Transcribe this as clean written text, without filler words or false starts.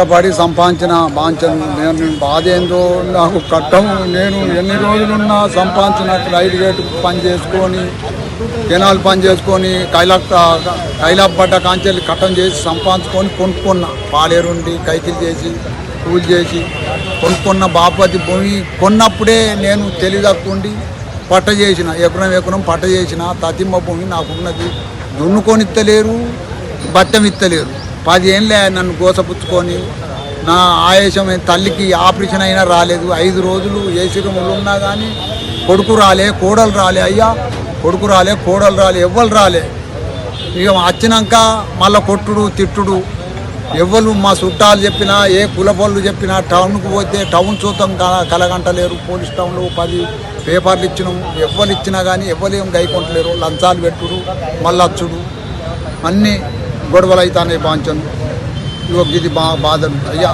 పడి సంపాదించిన బాంచను నేను బాధ ఏందో నాకు కట్టము. నేను ఎన్ని రోజులున్నా సంపాదించిన రైలు గేటు పని చేసుకొని కెనాల్ పని చేసుకొని కైలాపడ్డ కాంచెల్లి కట్టం చేసి సంపాదించుకొని కొనుక్కున్నా. పాలేరుండి కైకిలు చేసి పూజ చేసి కొనుక్కున్న బాపతి భూమి కొన్నప్పుడే నేను తెలియదక్కుండి పట్ట చేసిన ఎకరం పట్ట చేసిన తతిమ్మ భూమి నాకున్నది. దున్నుకొని ఇత్తలేరు, బట్టం ఇత్తలేరు. 10 ఏళ్ళే నన్ను గోసపుచ్చుకొని నా ఆయేషం తల్లికి ఆపరేషన్ అయినా రాలేదు. 5 రోజులు ఏసీ రూములు ఉన్నా కానీ కొడుకు రాలే, కోడలు రాలే. అయ్యా కొడుకు రాలే, కోడలు రాలే, ఎవ్వరు రాలే. ఇక వచ్చినాక మళ్ళీ కొట్టుడు తిట్టుడు. ఎవ్వరు మా చుట్టాలు చెప్పినా ఏ కులపళ్ళు చెప్పినా టౌన్కు పోతే టౌన్ చూద్దాం కలగంటలేరు. పోలీస్ టౌన్లో 10 పేపర్లు ఇచ్చినాం. ఎవ్వరు ఇచ్చినా కానీ ఎవ్వరు ఏం గైకొంటలేరు. లంచాలు పెట్టుడు, మళ్ళీ వచ్చుడు, అన్నీ గొడవలు అవుతాయి. బాంచను ఇది బాధలు. అయ్యా